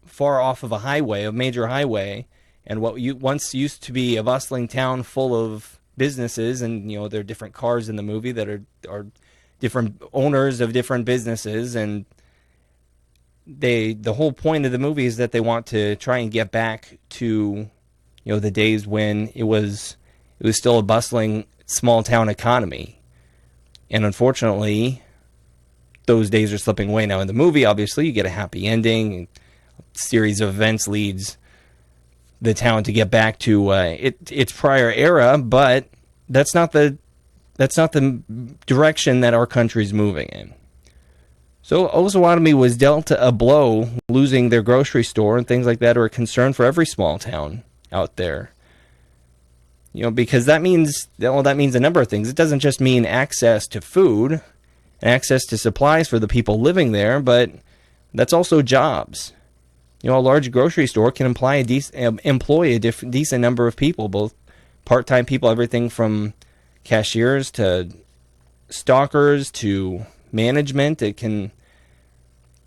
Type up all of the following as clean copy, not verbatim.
far off of a major highway, and what once used to be a bustling town full of businesses, and there are different cars in the movie that are different owners of different businesses, and the whole point of the movie is that they want to try and get back to the days when it was still a bustling small town economy. And unfortunately, those days are slipping away now. In the movie, obviously, you get a happy ending. A series of events leads the town to get back to its prior era, but that's not the direction that our country's moving in. So Osawatomie was dealt a blow, losing their grocery store, and things like that are a concern for every small town out there. Because that means a number of things. It doesn't just mean access to food and access to supplies for the people living there, but that's also jobs. A large grocery store can employ a decent number of people, both part-time people, everything from cashiers to stockers to management. It can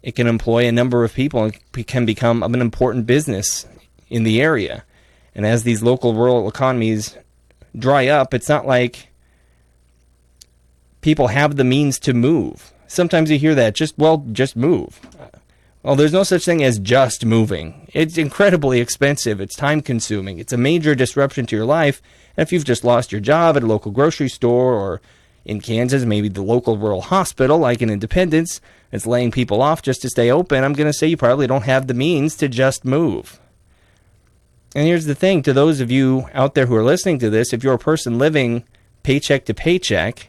employ a number of people and can become an important business in the area. And as these local rural economies dry up, it's not like people have the means to move. Sometimes you hear that, just move. Well, there's no such thing as just moving. It's incredibly expensive. It's time-consuming. It's a major disruption to your life. And if you've just lost your job at a local grocery store, or in Kansas, maybe the local rural hospital, like in Independence, that's laying people off just to stay open, I'm going to say you probably don't have the means to just move. And here's the thing, to those of you out there who are listening to this, if you're a person living paycheck to paycheck,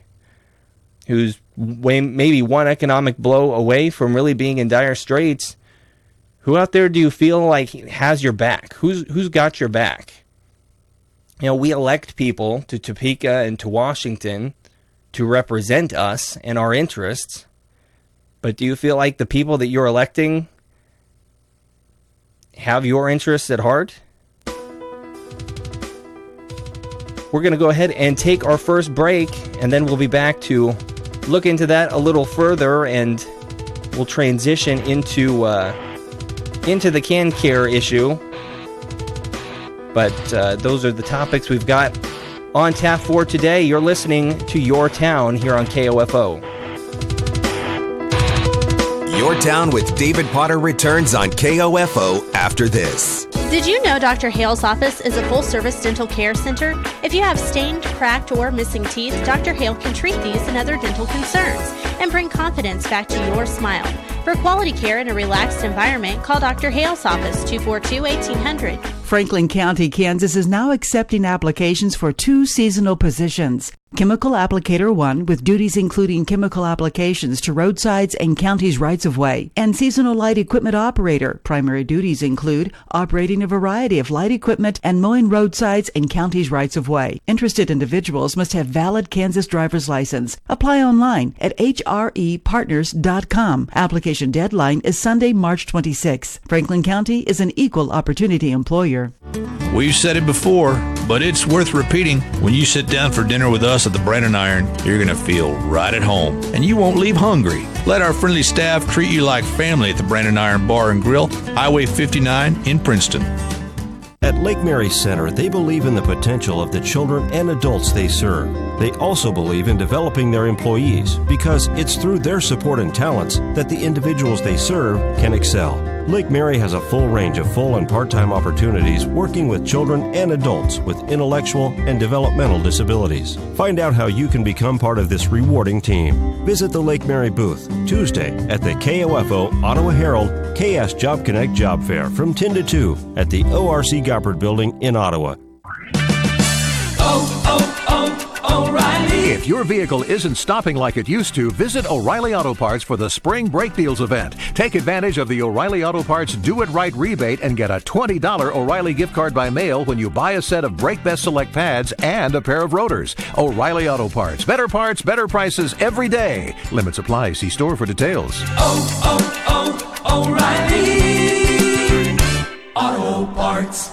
who's maybe one economic blow away from really being in dire straits, who out there do you feel like has your back? Who's got your back? We elect people to Topeka and to Washington to represent us and our interests, but do you feel like the people that you're electing have your interests at heart? We're going to go ahead and take our first break, and then we'll be back to look into that a little further, and we'll transition into the can care issue. But those are the topics we've got on tap for today. You're listening to Your Town here on KOFO. Your Town with David Potter returns on KOFO after this. Did you know Dr. Hale's office is a full-service dental care center? If you have stained, cracked, or missing teeth, Dr. Hale can treat these and other dental concerns and bring confidence back to your smile. For quality care in a relaxed environment, call Dr. Hale's office, 242-1800. Franklin County, Kansas is now accepting applications for 2 seasonal positions. Chemical Applicator 1 with duties including chemical applications to roadsides and counties' rights-of-way, and Seasonal Light Equipment Operator. Primary duties include operating a variety of light equipment and mowing roadsides and counties' rights-of-way. Interested individuals must have valid Kansas driver's license. Apply online at hrepartners.com. Application deadline is Sunday, March 26. Franklin County is an equal opportunity employer. We've said it before, but it's worth repeating. When you sit down for dinner with us at the Brandon Iron, you're going to feel right at home, and you won't leave hungry. Let our friendly staff treat you like family at the Brandon Iron Bar and Grill, Highway 59 in Princeton. At Lake Mary Center, they believe in the potential of the children and adults they serve. They also believe in developing their employees because it's through their support and talents that the individuals they serve can excel. Lake Mary has a full range of full and part-time opportunities working with children and adults with intellectual and developmental disabilities. Find out how you can become part of this rewarding team. Visit the Lake Mary booth Tuesday at the KOFO Ottawa Herald KS Job Connect Job Fair from 10 to 2 at the ORC Goppert Building in Ottawa. O'Reilly. If your vehicle isn't stopping like it used to, visit O'Reilly Auto Parts for the Spring Brake Deals event. Take advantage of the O'Reilly Auto Parts Do It Right rebate and get a $20 O'Reilly gift card by mail when you buy a set of Brake Best Select pads and a pair of rotors. O'Reilly Auto Parts. Better parts, better prices every day. Limits apply. See store for details. O'Reilly Auto Parts.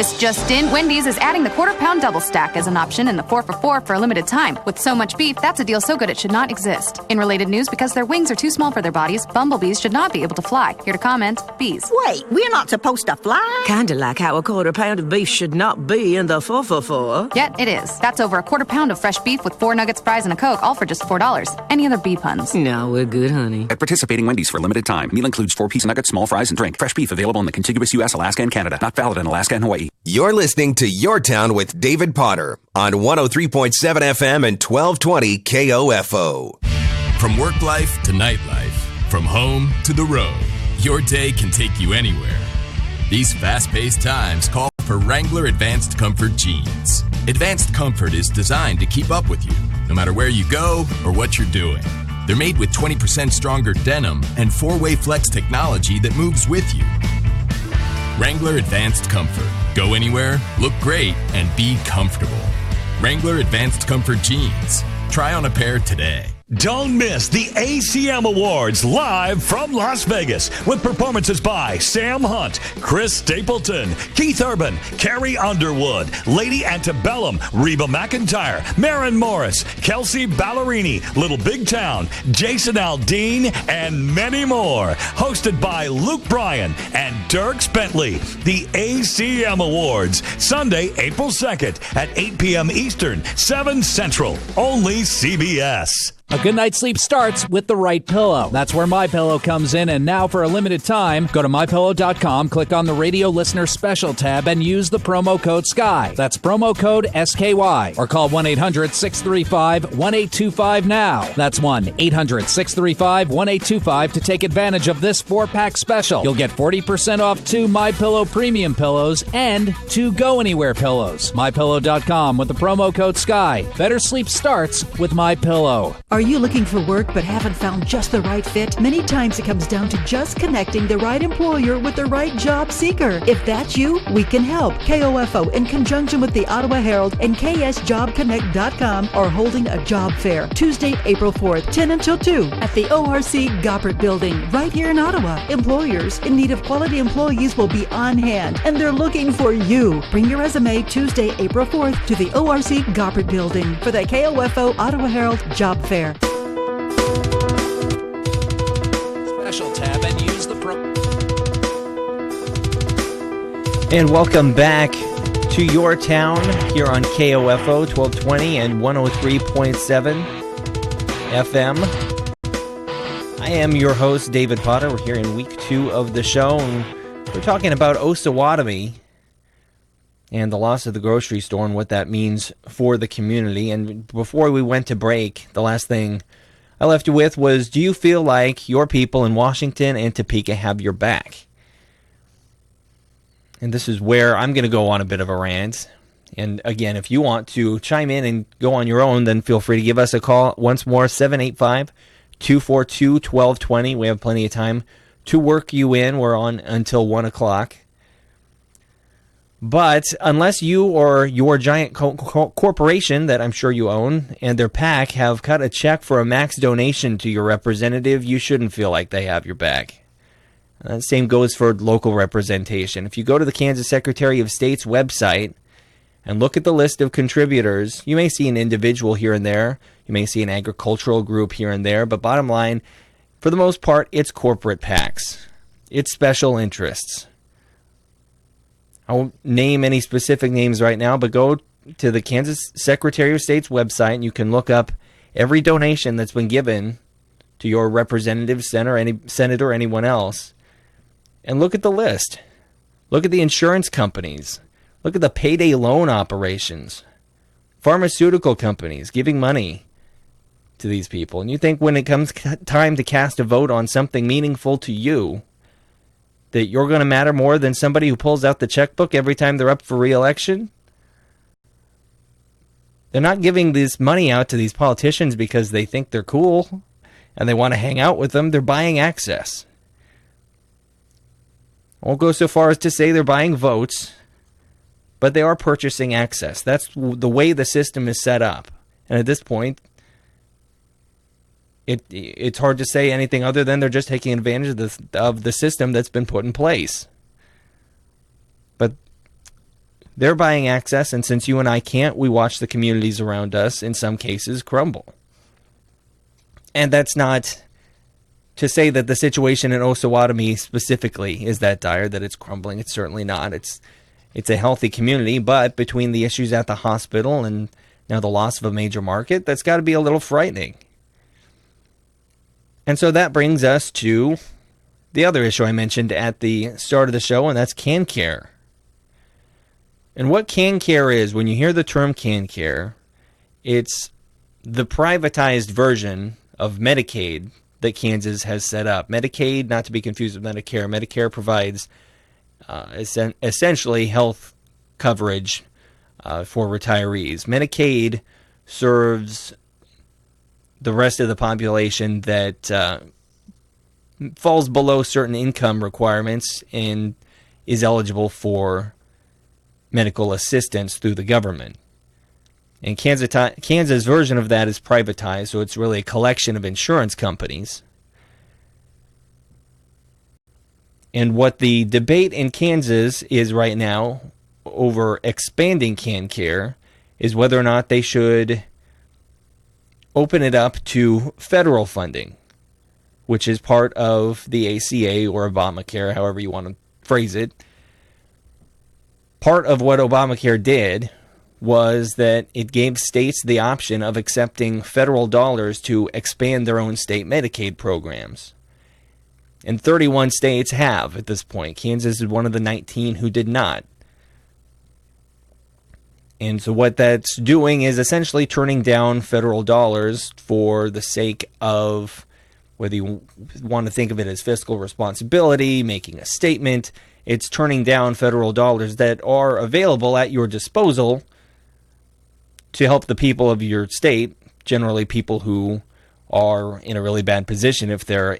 This just in, Wendy's is adding the quarter-pound double stack as an option in the 4 for $4 for a limited time. With so much beef, that's a deal so good it should not exist. In related news, because their wings are too small for their bodies, bumblebees should not be able to fly. Here to comment, bees. Wait, we're not supposed to fly? Kinda like how a quarter pound of beef should not be in the 4 for $4. Yet it is. That's over a quarter pound of fresh beef with 4 nuggets, fries, and a Coke, all for just $4. Any other bee puns? No, we're good, honey. At participating Wendy's for a limited time. Meal includes 4-piece nuggets, small fries, and drink. Fresh beef available in the contiguous U.S., Alaska, and Canada. Not valid in Alaska and Hawaii. You're listening to Your Town with David Potter on 103.7 FM and 1220 KOFO. From work life to nightlife, from home to the road, your day can take you anywhere. These fast-paced times call for Wrangler Advanced Comfort jeans. Advanced Comfort is designed to keep up with you, no matter where you go or what you're doing. They're made with 20% stronger denim and 4-way flex technology that moves with you. Wrangler Advanced Comfort. Go anywhere, look great, and be comfortable. Wrangler Advanced Comfort jeans. Try on a pair today. Don't miss the ACM Awards live from Las Vegas with performances by Sam Hunt, Chris Stapleton, Keith Urban, Carrie Underwood, Lady Antebellum, Reba McEntire, Maren Morris, Kelsey Ballerini, Little Big Town, Jason Aldean, and many more. Hosted by Luke Bryan and Dierks Bentley. The ACM Awards, Sunday, April 2nd at 8 p.m. Eastern, 7 Central. Only CBS. A good night's sleep starts with the right pillow. That's where MyPillow comes in, and now for a limited time, go to MyPillow.com, click on the Radio Listener Special tab, and use the promo code SKY. That's promo code SKY. Or call 1-800-635-1825 now. That's 1-800-635-1825 to take advantage of this 4-pack special. You'll get 40% off 2 MyPillow Premium pillows and 2 Go Anywhere pillows. MyPillow.com with the promo code SKY. Better sleep starts with MyPillow. Are you looking for work but haven't found just the right fit? Many times it comes down to just connecting the right employer with the right job seeker. If that's you, we can help. KOFO, in conjunction with the Ottawa Herald and KSJobConnect.com, are holding a job fair Tuesday, April 4th, 10 until 2 at the ORC Goppert Building right here in Ottawa. Employers in need of quality employees will be on hand, and they're looking for you. Bring your resume Tuesday, April 4th to the ORC Goppert Building for the KOFO Ottawa Herald Job Fair. Special tab and use the And welcome back to Your Town here on KOFO 1220 and 103.7 FM. I am your host, David Potter. We're here in week 2 of the show, and we're talking about Osawatomie and the loss of the grocery store and what that means for the community. And before we went to break, the last thing I left you with was, do you feel like your people in Washington and Topeka have your back? And this is where I'm going to go on a bit of a rant. And again, if you want to chime in and go on your own, then feel free to give us a call. Once more, 785-242-1220. We have plenty of time to work you in. We're on until 1 o'clock. But unless you or your giant corporation that I'm sure you own and their PAC have cut a check for a max donation to your representative, you shouldn't feel like they have your back. Same goes for local representation. If you go to the Kansas Secretary of State's website and look at the list of contributors, you may see an individual here and there. You may see an agricultural group here and there. But bottom line, for the most part, it's corporate PACs. It's special interests. I won't name any specific names right now, but go to the Kansas Secretary of State's website and you can look up every donation that's been given to your representative, senator, or anyone else. And look at the list. Look at the insurance companies. Look at the payday loan operations. Pharmaceutical companies giving money to these people. And you think when it comes time to cast a vote on something meaningful to you, that you're going to matter more than somebody who pulls out the checkbook every time they're up for re-election? They're not giving this money out to these politicians because they think they're cool and they want to hang out with them. They're buying access. I won't go so far as to say they're buying votes, but they are purchasing access. That's the way the system is set up. And at this point, it's hard to say anything other than they're just taking advantage of the system that's been put in place. But They're buying access, and since you and I can't, we watch the communities around us, in some cases, crumble. And that's not to say that the situation in Osawatomie specifically is that dire, that it's crumbling. It's certainly not. It's a healthy community, but between the issues at the hospital and now the loss of a major market, that's got to be a little frightening. And so that brings us to the other issue I mentioned at the start of the show, and that's CanCare. And what CanCare is, when you hear the term CanCare, it's the privatized version of Medicaid that Kansas has set up. Medicaid, not to be confused with Medicare. Medicare provides essentially health coverage for retirees. Medicaid serves the rest of the population that falls below certain income requirements and is eligible for medical assistance through the government. And Kansas' version of that is privatized, so it's really a collection of insurance companies. And what the debate in Kansas is right now over expanding CanCare is whether or not they should open it up to federal funding, which is part of the ACA or Obamacare, however you want to phrase it. Part of what Obamacare did was that it gave states the option of accepting federal dollars to expand their own state Medicaid programs. And 31 states have at this point. Kansas is one of the 19 who did not. And so what that's doing is essentially turning down federal dollars for the sake of, whether you want to think of it as fiscal responsibility, making a statement, it's turning down federal dollars that are available at your disposal to help the people of your state, generally people who are in a really bad position if they're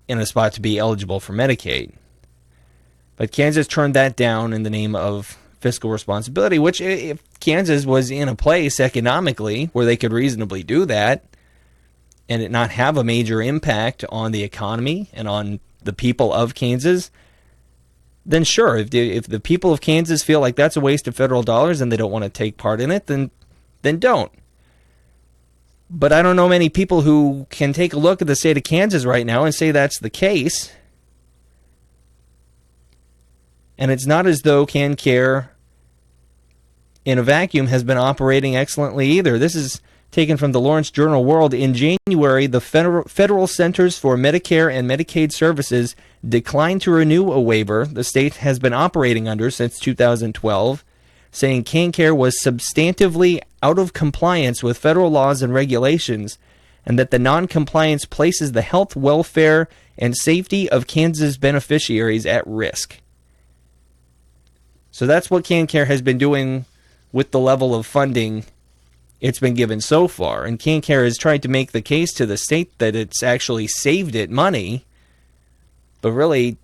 in a spot to be eligible for Medicaid. But Kansas turned that down in the name of fiscal responsibility, which if Kansas was in a place economically where they could reasonably do that and it not have a major impact on the economy and on the people of Kansas, then sure, if the people of Kansas feel like that's a waste of federal dollars and they don't want to take part in it, then don't. But I don't know many people who can take a look at the state of Kansas right now and say that's the case. And it's not as though CanCare in a vacuum has been operating excellently either. This is taken from the Lawrence Journal-World. In January, the Federal Centers for Medicare and Medicaid Services declined to renew a waiver the state has been operating under since 2012, saying CanCare was substantively out of compliance with federal laws and regulations, and that the non-compliance places the health, welfare, and safety of Kansas beneficiaries at risk. So that's what CanCare has been doing with the level of funding it's been given so far. And CanCare has tried to make the case to the state that it's actually saved it money, but really,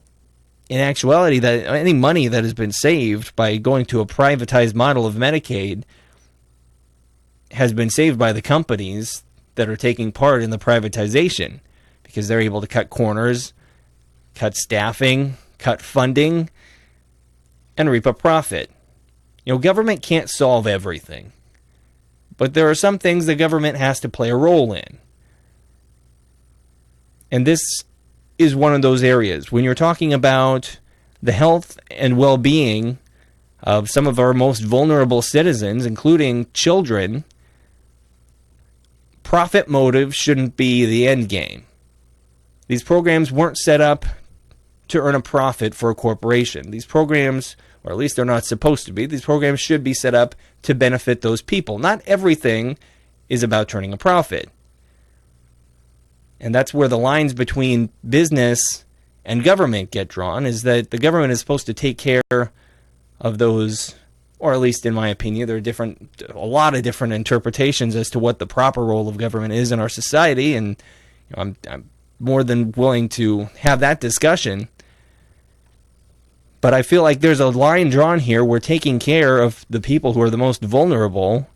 in actuality, that any money that has been saved by going to a privatized model of Medicaid has been saved by the companies that are taking part in the privatization, because they're able to cut corners, cut staffing, cut funding, and reap a profit. You know, government can't solve everything, but there are some things the government has to play a role in. And this is one of those areas. When you're talking about the health and well-being of some of our most vulnerable citizens, including children, profit motive shouldn't be the end game. These programs weren't set up to earn a profit for a corporation. These programs, or at least they're not supposed to be, these programs should be set up to benefit those people. Not everything is about turning a profit. And that's where the lines between business and government get drawn, is that the government is supposed to take care of those, or at least in my opinion, there are a lot of different interpretations as to what the proper role of government is in our society, and you know, I'm more than willing to have that discussion. But I feel like there's a line drawn here. We're taking care of the people who are the most vulnerable.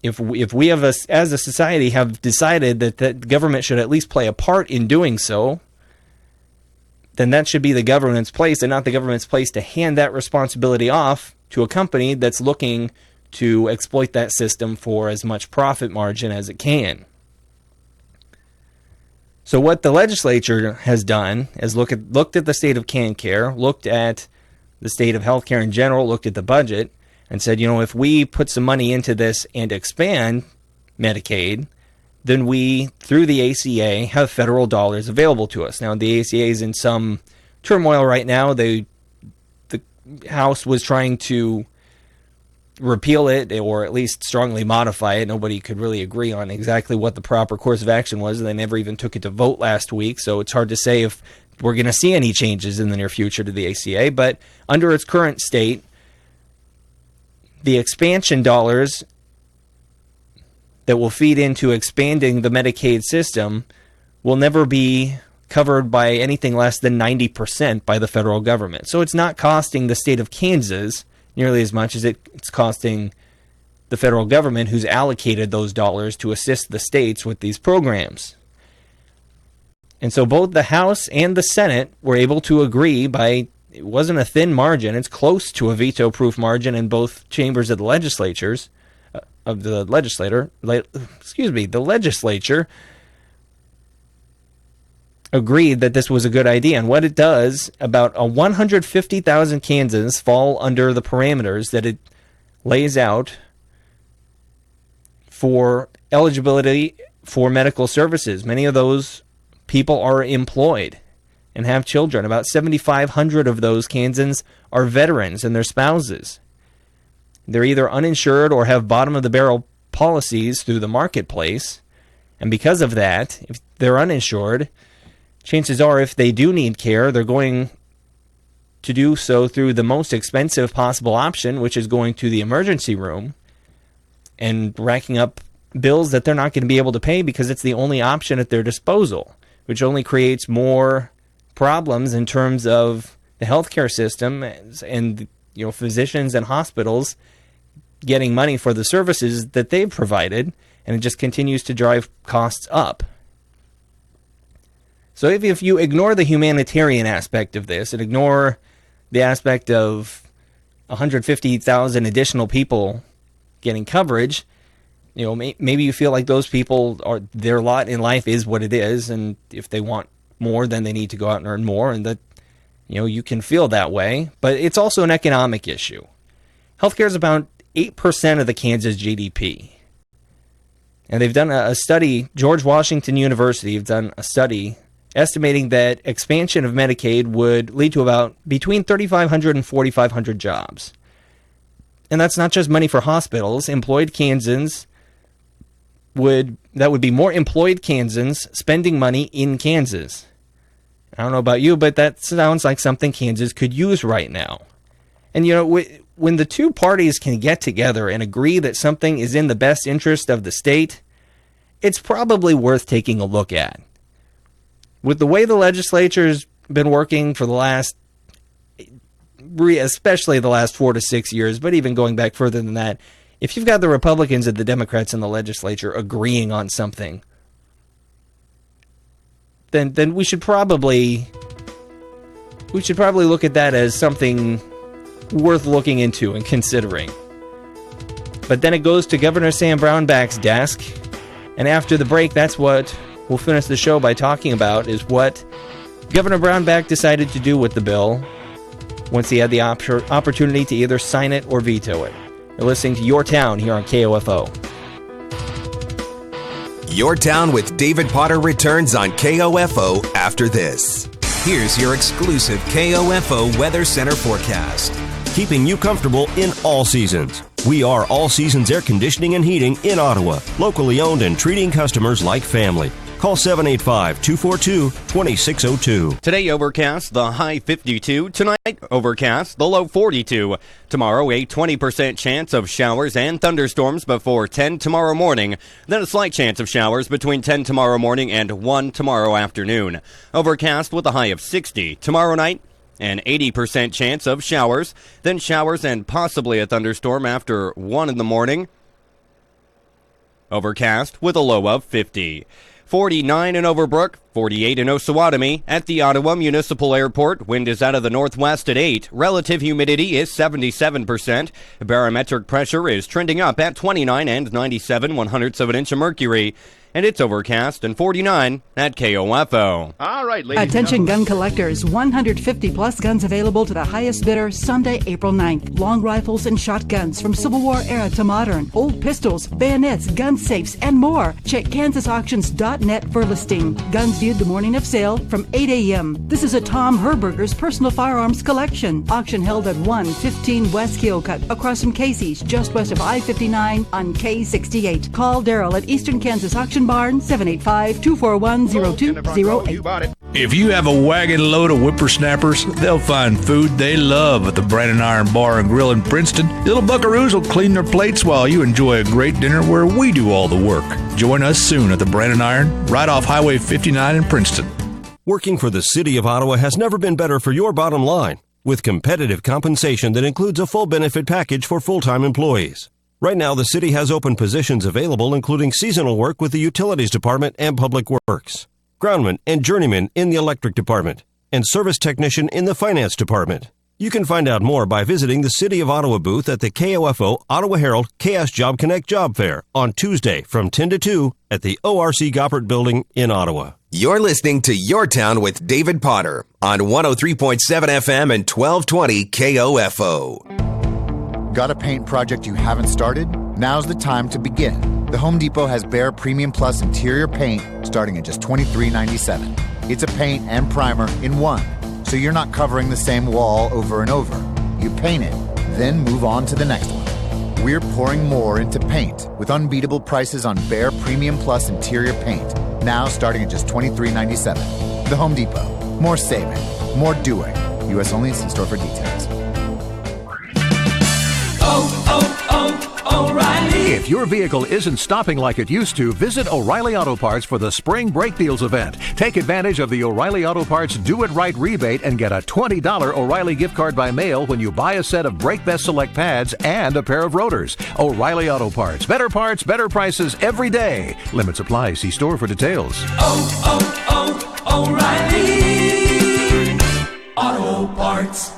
If we have as a society have decided that government should at least play a part in doing so, then that should be the government's place and not the government's place to hand that responsibility off to a company that's looking to exploit that system for as much profit margin as it can. So what the legislature has done is looked at the state of CanCare, looked at the state of healthcare in general, looked at the budget, and said, if we put some money into this and expand Medicaid, then we, through the ACA, have federal dollars available to us. Now, the ACA is in some turmoil right now. The House was trying to repeal it or at least strongly modify it. Nobody could really agree on exactly what the proper course of action was. They never even took it to vote last week, so it's hard to say if we're going to see any changes in the near future to the ACA. But under its current state, the expansion dollars that will feed into expanding the Medicaid system will never be covered by anything less than 90% by the federal government. So it's not costing the state of Kansas nearly as much as it's costing the federal government, who's allocated those dollars to assist the states with these programs. And so both the House and the Senate were able to agree by, it wasn't a thin margin, it's close to a veto-proof margin in both chambers of the legislatures, the legislature agreed that this was a good idea. And what it does, about 150,000 Kansans fall under the parameters that it lays out for eligibility for medical services. Many of those people are employed and have children. About 7,500 of those Kansans are veterans and their spouses. They're either uninsured or have bottom-of-the-barrel policies through the marketplace. And because of that, if they're uninsured, chances are if they do need care, they're going to do so through the most expensive possible option, which is going to the emergency room and racking up bills that they're not going to be able to pay because it's the only option at their disposal, which only creates more problems in terms of the healthcare system and physicians and hospitals getting money for the services that they've provided, and it just continues to drive costs up. So if you ignore the humanitarian aspect of this and ignore the aspect of 150,000 additional people getting coverage, maybe you feel like those people their lot in life is what it is, and if they want more, then they need to go out and earn more, and that you can feel that way. But it's also an economic issue. Healthcare is about 8% of the Kansas GDP. And they've done a study, George Washington University have done a study estimating that expansion of Medicaid would lead to about between 3,500 and 4,500 jobs. And that's not just money for hospitals. Employed Kansans that would be more employed Kansans spending money in Kansas. I don't know about you, but that sounds like something Kansas could use right now. And when the two parties can get together and agree that something is in the best interest of the state, it's probably worth taking a look at. With the way the legislature's been working for the last, especially the last 4 to 6 years, but even going back further than that, if you've got the Republicans and the Democrats in the legislature agreeing on something, then we should probably look at that as something worth looking into and considering. But then it goes to Governor Sam Brownback's desk, and after the break, that's what we'll finish the show by talking about, is what Governor Brownback decided to do with the bill once he had the opportunity to either sign it or veto it. You're listening to Your Town here on KOFO. Your Town with David Potter returns on KOFO after this. Here's your exclusive KOFO Weather Center forecast. Keeping you comfortable in all seasons. We are All Seasons Air Conditioning and Heating in Ottawa, locally owned and treating customers like family. Call 785-242-2602. Today overcast, the high 52. Tonight overcast, the low 42. Tomorrow a 20% chance of showers and thunderstorms before 10 tomorrow morning. Then a slight chance of showers between 10 tomorrow morning and 1 tomorrow afternoon. Overcast with a high of 60. Tomorrow night, an 80% chance of showers. Then showers and possibly a thunderstorm after 1 in the morning. Overcast with a low of 50. 49 in Overbrook, 48 in Osawatomie. At the Ottawa Municipal Airport, wind is out of the northwest at 8. Relative humidity is 77%. Barometric pressure is trending up at 29 and 97 1/100ths of an inch of mercury. And it's overcast and 49 at KOFO. All right, ladies. Attention gun collectors, 150 plus guns available to the highest bidder Sunday, April 9th. Long rifles and shotguns from Civil War era to modern. Old pistols, bayonets, gun safes, and more. Check kansasauctions.net for listing. Guns viewed the morning of sale from 8 a.m. This is a Tom Herberger's personal firearms collection. Auction held at 115 West Keokuk across from Casey's, just west of I-59 on K68. Call Daryl at Eastern Kansas Auction Barn, 785-241-0208. If you have a wagon load of whippersnappers, they'll find food they love at the Brandon Iron Bar and Grill in Princeton. Little buckaroos will clean their plates while you enjoy a great dinner where we do all the work. Join us soon at the Brandon Iron, right off Highway 59 in Princeton. Working for the City of Ottawa has never been better for your bottom line, with competitive compensation that includes a full benefit package for full-time employees. Right now, the city has open positions available, including seasonal work with the Utilities Department and Public Works, groundman and journeyman in the Electric Department, and service technician in the Finance Department. You can find out more by visiting the City of Ottawa booth at the KOFO Ottawa Herald KS Job Connect Job Fair on Tuesday from 10 to 2 at the ORC Goppert Building in Ottawa. You're listening to Your Town with David Potter on 103.7 FM and 1220 KOFO. Got a paint project you haven't started? Now's the time to begin. The Home Depot has Behr Premium Plus interior paint starting at just $23.97. It's a paint and primer in one, so you're not covering the same wall over and over. You paint it, then move on to the next one. We're pouring more into paint with unbeatable prices on Behr Premium Plus interior paint, now starting at just $23.97. The Home Depot. More saving, more doing. U.S. only. See store for details. O'Reilly. If your vehicle isn't stopping like it used to, visit O'Reilly Auto Parts for the Spring Brake Deals event. Take advantage of the O'Reilly Auto Parts Do It Right rebate and get a $20 O'Reilly gift card by mail when you buy a set of Brake Best Select pads and a pair of rotors. O'Reilly Auto Parts. Better parts, better prices every day. Limits apply. See store for details. O'Reilly Auto Parts.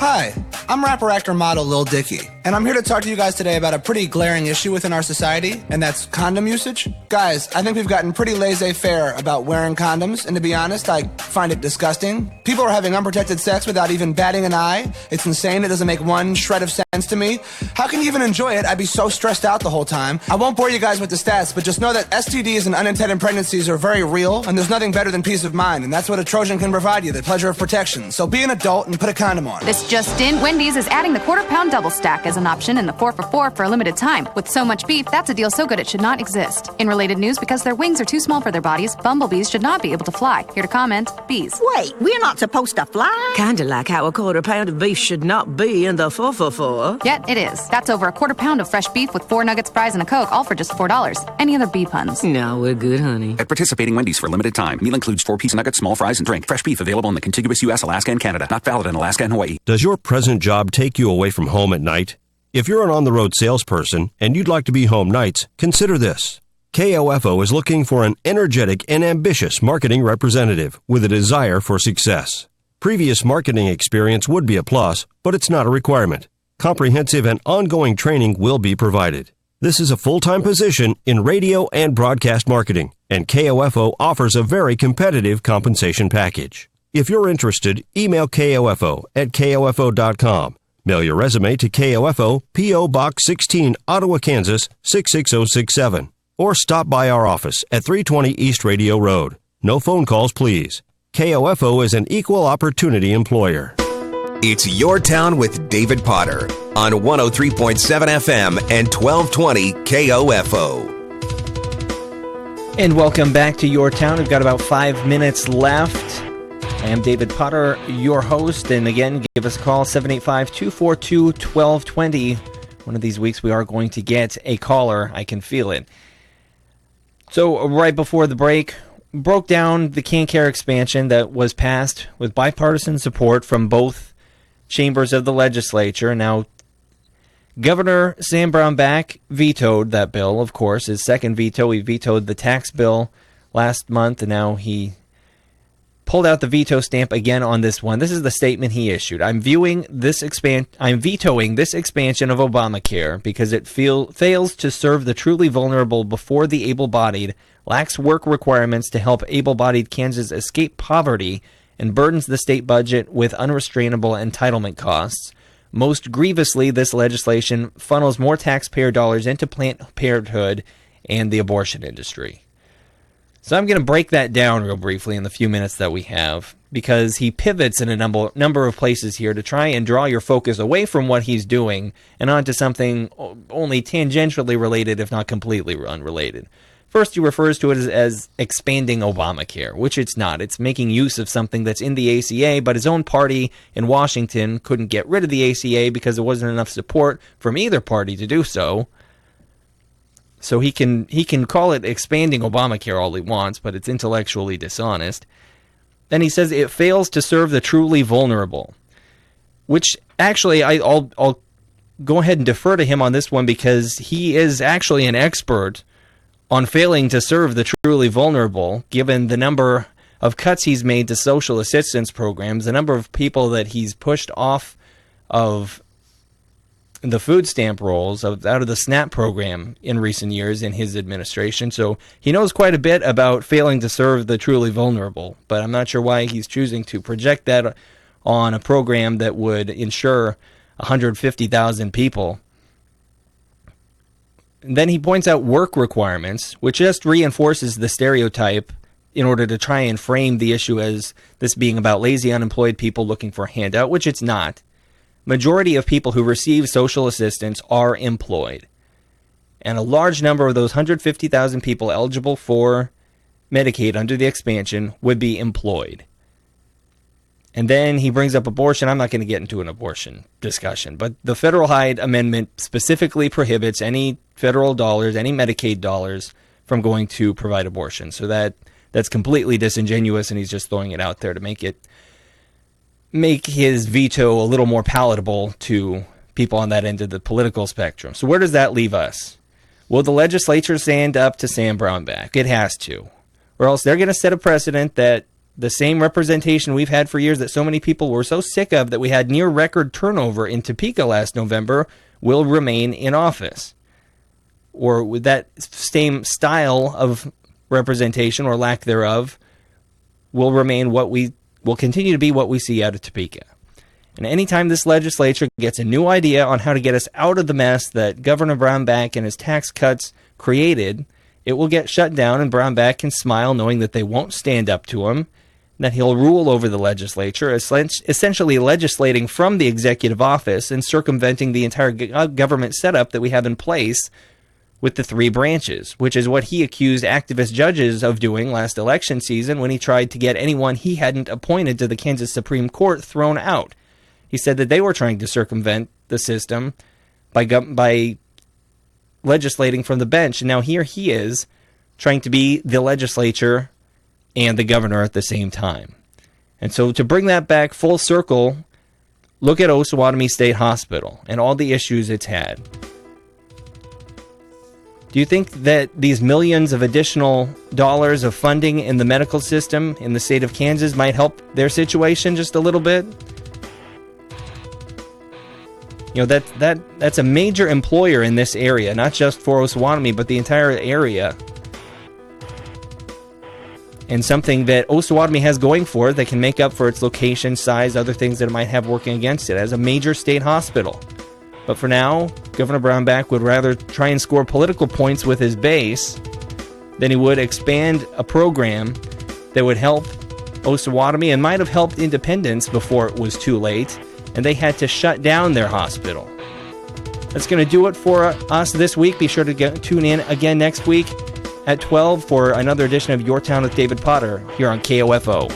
Hi, I'm rapper, actor, model Lil Dicky, and I'm here to talk to you guys today about a pretty glaring issue within our society, and that's condom usage. Guys, I think we've gotten pretty laissez-faire about wearing condoms, and to be honest, I find it disgusting. People are having unprotected sex without even batting an eye. It's insane. It doesn't make one shred of sense to me. How can you even enjoy it? I'd be so stressed out the whole time. I won't bore you guys with the stats, but just know that STDs and unintended pregnancies are very real, and there's nothing better than peace of mind, and that's what a Trojan can provide you, the pleasure of protection. So be an adult and put a condom on. This just in, Wendy's is adding the quarter-pound double stack as an option in the 4-for-4 for a limited time. With so much beef, that's a deal so good it should not exist. In related news, because their wings are too small for their bodies, bumblebees should not be able to fly. Here to comment, bees. Wait, we're not supposed to fly? Kinda like how a quarter pound of beef should not be in the 4-for-4. Yet it is. That's over a quarter pound of fresh beef with 4 nuggets, fries, and a Coke, all for just $4. Any other bee puns? No, we're good, honey. At participating Wendy's for a limited time. Meal includes 4-piece nuggets, small fries, and drink. Fresh beef available in the contiguous U.S., Alaska, and Canada. Not valid in Alaska and Hawaii. Does your present job take you away from home at night? If you're an on-the-road salesperson and you'd like to be home nights, consider this. KOFO is looking for an energetic and ambitious marketing representative with a desire for success. Previous marketing experience would be a plus, but it's not a requirement. Comprehensive and ongoing training will be provided. This is a full-time position in radio and broadcast marketing, and KOFO offers a very competitive compensation package. If you're interested, email KOFO at KOFO.com. Mail your resume to KOFO, P.O. Box 16, Ottawa, Kansas, 66067. Or stop by our office at 320 East Radio Road. No phone calls, please. KOFO is an equal opportunity employer. It's Your Town with David Potter on 103.7 FM and 1220 KOFO. And welcome back to Your Town. We've got about 5 minutes left. I am David Potter, your host, and again, give us a call, 785-242-1220. One of these weeks we are going to get a caller. I can feel it. So right before the break, broke down the CanCare expansion that was passed with bipartisan support from both chambers of the legislature. Now, Governor Sam Brownback vetoed that bill, of course, his second veto. He vetoed the tax bill last month, and now he pulled out the veto stamp again on this one. This is the statement he issued. I'm vetoing this expansion of Obamacare because it fails to serve the truly vulnerable before the able-bodied, lacks work requirements to help able-bodied Kansas escape poverty, and burdens the state budget with unrestrainable entitlement costs. Most grievously, this legislation funnels more taxpayer dollars into Planned Parenthood and the abortion industry. So I'm going to break that down real briefly in the few minutes that we have, because he pivots in a number of places here to try and draw your focus away from what he's doing and onto something only tangentially related, if not completely unrelated. First, he refers to it as expanding Obamacare, which it's not. It's making use of something that's in the ACA, but his own party in Washington couldn't get rid of the ACA because there wasn't enough support from either party to do so. So he can call it expanding Obamacare all he wants, but it's intellectually dishonest. Then he says it fails to serve the truly vulnerable, which actually I'll go ahead and defer to him on this one because he is actually an expert on failing to serve the truly vulnerable, given the number of cuts he's made to social assistance programs, the number of people that he's pushed off of the food stamp rolls, out of the SNAP program in recent years in his administration. So he knows quite a bit about failing to serve the truly vulnerable, but I'm not sure why he's choosing to project that on a program that would insure 150,000 people. And then he points out work requirements, which just reinforces the stereotype in order to try and frame the issue as this being about lazy, unemployed people looking for a handout, which it's not. Majority of people who receive social assistance are employed. And a large number of those 150,000 people eligible for Medicaid under the expansion would be employed. And then he brings up abortion. I'm not going to get into an abortion discussion, but the Federal Hyde Amendment specifically prohibits any federal dollars, any Medicaid dollars, from going to provide abortion. So that's completely disingenuous, and he's just throwing it out there to make his veto a little more palatable to people on that end of the political spectrum. So where does that leave us? Will the legislature stand up to Sam Brownback? It has to. Or else they're going to set a precedent that the same representation we've had for years that so many people were so sick of that we had near record turnover in Topeka last November will remain in office. Or with that same style of representation or lack thereof will continue to be what we see out of Topeka. And anytime this legislature gets a new idea on how to get us out of the mess that Governor Brownback and his tax cuts created, it will get shut down, and Brownback can smile knowing that they won't stand up to him, that he'll rule over the legislature, essentially legislating from the executive office and circumventing the entire government setup that we have in place with the three branches, which is what he accused activist judges of doing last election season when he tried to get anyone he hadn't appointed to the Kansas Supreme Court thrown out. He said that they were trying to circumvent the system by legislating from the bench, and now here he is trying to be the legislature and the governor at the same time. And so to bring that back full circle, look at Osawatomie State Hospital and all the issues it's had. Do you think that these millions of additional dollars of funding in the medical system in the state of Kansas might help their situation just a little bit? You know, that's a major employer in this area, not just for Osawatomie, but the entire area. And something that Osawatomie has going for it that can make up for its location, size, other things that it might have working against it as a major state hospital. But for now, Governor Brownback would rather try and score political points with his base than he would expand a program that would help Osawatomie and might have helped Independence before it was too late, and they had to shut down their hospital. That's going to do it for us this week. Be sure to tune in again next week at 12 for another edition of Your Town with David Potter here on KOFO.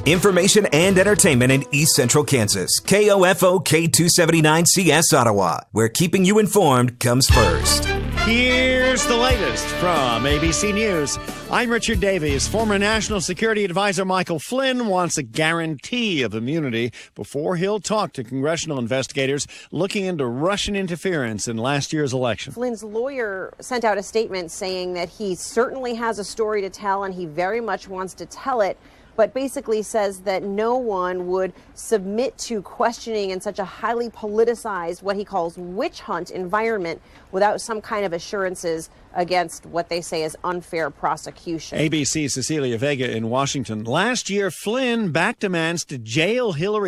Information and entertainment in East Central Kansas. KOFO K279CS Ottawa, where keeping you informed comes first. Here's the latest from ABC News. I'm Richard Davies. Former National Security Advisor Michael Flynn wants a guarantee of immunity before he'll talk to congressional investigators looking into Russian interference in last year's election. Flynn's lawyer sent out a statement saying that he certainly has a story to tell and he very much wants to tell it, but basically says that no one would submit to questioning in such a highly politicized, what he calls witch hunt environment without some kind of assurances against what they say is unfair prosecution. ABC's Cecilia Vega in Washington. Last year, Flynn backed demands to jail Hillary